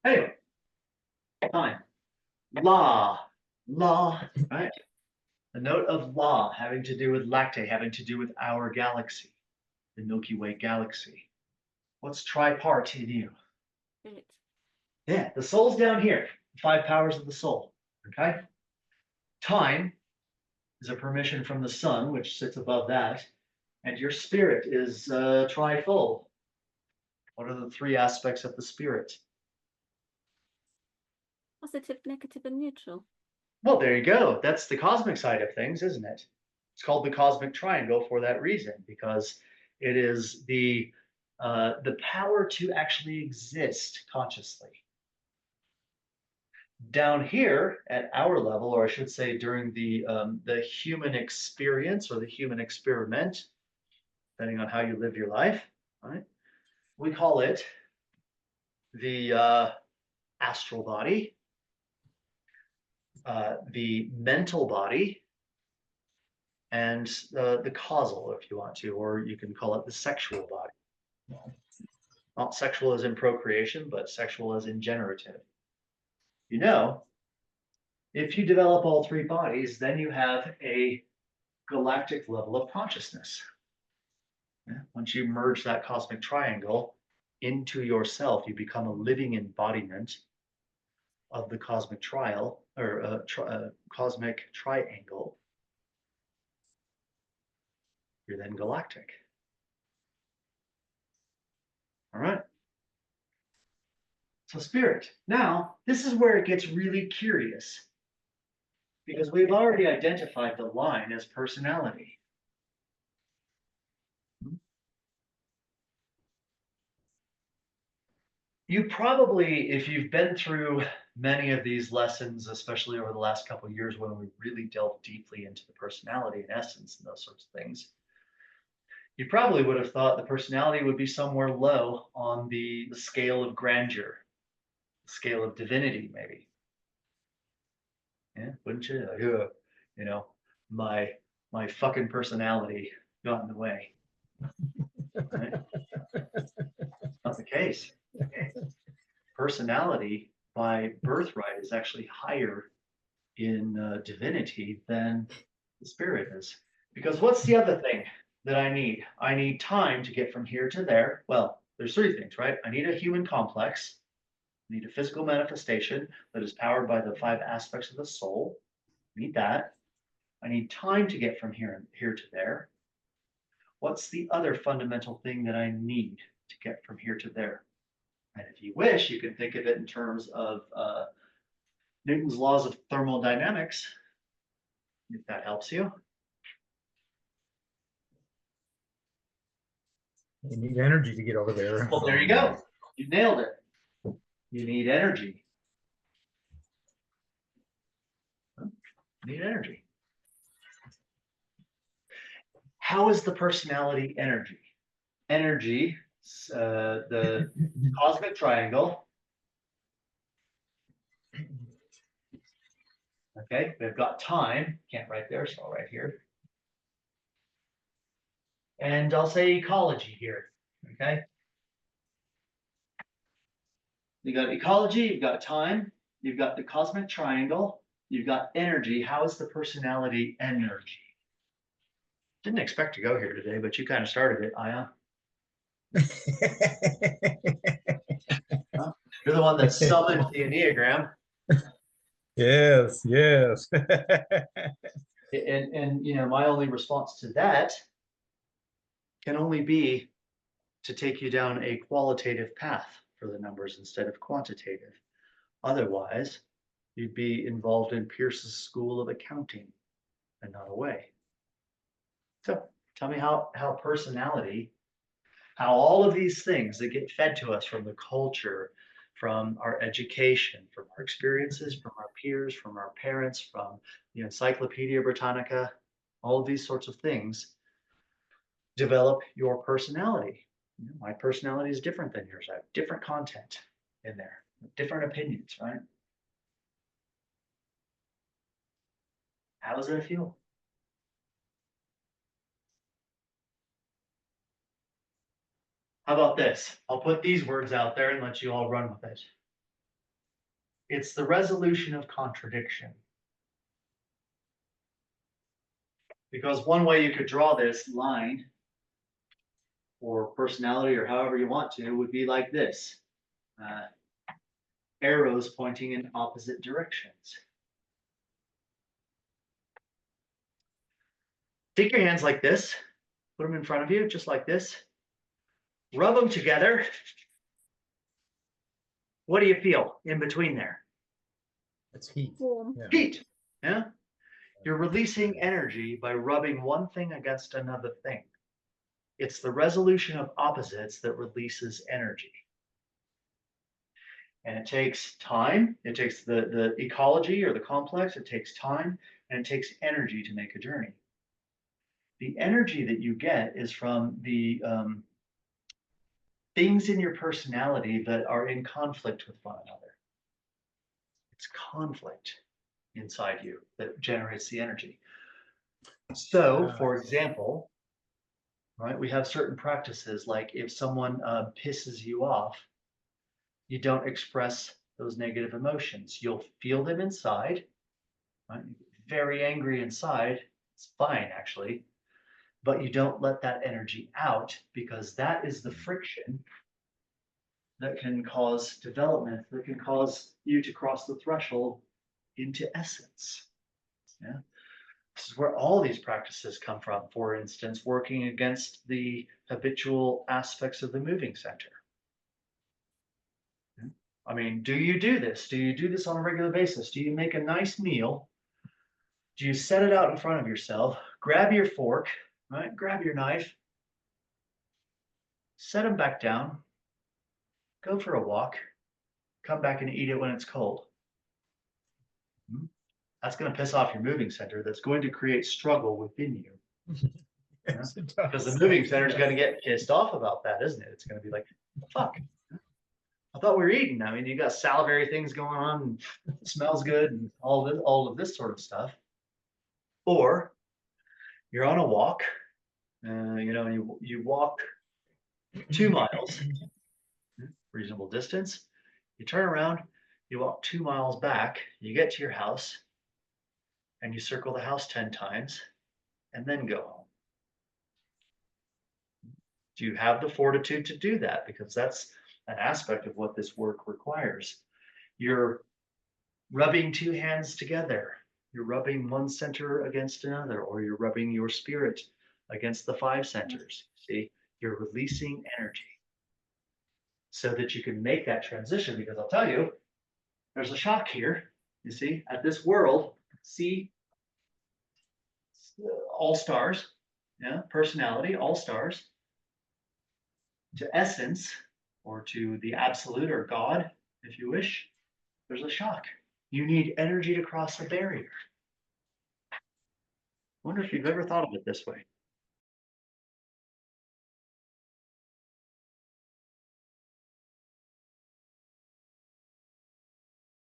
Anyway, time. Law, right? A note of law having to do with lactate, having to do with our galaxy, the Milky Way galaxy. What's tripart in you? Spirit. Yeah, the soul's down here. Five powers of the soul. Okay. Time is a permission from the sun, which sits above that, and your spirit is trifold. What are the three aspects of the spirit? Positive, negative, and neutral. Well, there you go. That's the cosmic side of things, isn't it? It's called the cosmic triangle for that reason, because it is the power to actually exist consciously. Down here at our level, or I should say, during the human experience or the human experiment, depending on how you live your life, right? We call it the astral body, the mental body, and the causal, if you want to, or you can call it the sexual body. Not sexual as in procreation, but sexual as in generative. You know, if you develop all three bodies, then you have a galactic level of consciousness. Yeah? Once you merge that cosmic triangle into yourself, you become a living embodiment of the cosmic trial or cosmic triangle. You're then galactic. All right. So spirit. Now, this is where it gets really curious because we've already identified the line as personality. You probably, if you've been through many of these lessons, especially over the last couple of years when we really delved deeply into the personality and essence and those sorts of things, you probably would have thought the personality would be somewhere low on the scale of grandeur, the scale of divinity, maybe. Yeah, wouldn't you? Like, you know, my my fucking personality got in the way. Right? Not the case. Personality by birthright is actually higher in divinity than the spirit is. Because what's the other thing that I need? I need time to get from here to there. Well, there's three things, right? I need a human complex. I need a physical manifestation that is powered by the five aspects of the soul. I need that. I need time to get from here to there. What's the other fundamental thing that I need to get from here to there? And if you wish, you can think of it in terms of Newton's laws of thermodynamics, if that helps you. You need energy to get over there. Well, there you go. You nailed it. You need energy. You need energy. How is the personality energy? Energy, the cosmic triangle. Okay, we've got time. Can't write there, so I'll write here. And I'll say ecology here. Okay. You got ecology, you've got time, you've got the cosmic triangle, you've got energy. How is the personality energy? Didn't expect to go here today, but you kind of started it, Aya. Huh? You're the one that summoned the Enneagram. Yes, yes. And you know, my only response to that can only be to take you down a qualitative path for the numbers instead of quantitative. Otherwise, you'd be involved in Pierce's school of accounting and not a way. So tell me how personality, how all of these things that get fed to us from the culture, from our education, from our experiences, from our peers, from our parents, from the Encyclopedia Britannica, all of these sorts of things develop your personality. You know, my personality is different than yours. I have different content in there, different opinions, right? How does that feel? How about this? I'll put these words out there and let you all run with it. It's the resolution of contradiction. Because one way you could draw this line or personality or however you want to would be like this. Arrows pointing in opposite directions. Take your hands like this, put them in front of you, just like this. Rub them together. What do you feel in between there? It's heat. Warm. Yeah. Heat. Yeah. You're releasing energy by rubbing one thing against another thing. It's the resolution of opposites that releases energy. And it takes time. It takes the ecology or the complex. It takes time and it takes energy to make a journey. The energy that you get is from the things in your personality that are in conflict with one another. It's conflict inside you that generates the energy. So, for example, right, we have certain practices like if someone pisses you off, you don't express those negative emotions. You'll feel them inside, right? Very angry inside. It's fine, actually. But you don't let that energy out because that is the friction that can cause development, that can cause you to cross the threshold into essence. Yeah. This is where all these practices come from. For instance, working against the habitual aspects of the moving center. I mean, do you do this? Do you do this on a regular basis? Do you make a nice meal? Do you set it out in front of yourself? Grab your fork, right? Grab your knife. Set them back down. Go for a walk. Come back and eat it when it's cold. That's going to piss off your moving center. That's going to create struggle within you. Yes, it Because does. the moving center is going to get pissed off about that, isn't it? It's going to be like, fuck. I thought we were eating. I mean, you got salivary things going on, and it smells good, and all of this sort of stuff. Or you're on a walk, you walk 2 miles, reasonable distance. You turn around, you walk 2 miles back, you get to your house, and you circle the house 10 times, and then go home. Do you have the fortitude to do that? Because that's an aspect of what this work requires. You're rubbing 2 hands together. You're rubbing one center against another, or you're rubbing your spirit against the 5 centers. See, you're releasing energy so that you can make that transition. Because I'll tell you, there's a shock here. You see, at this world, see, all stars, yeah, personality, all stars, to essence, or to the absolute or God, if you wish, there's a shock. You need energy to cross a barrier. I wonder if you've ever thought of it this way.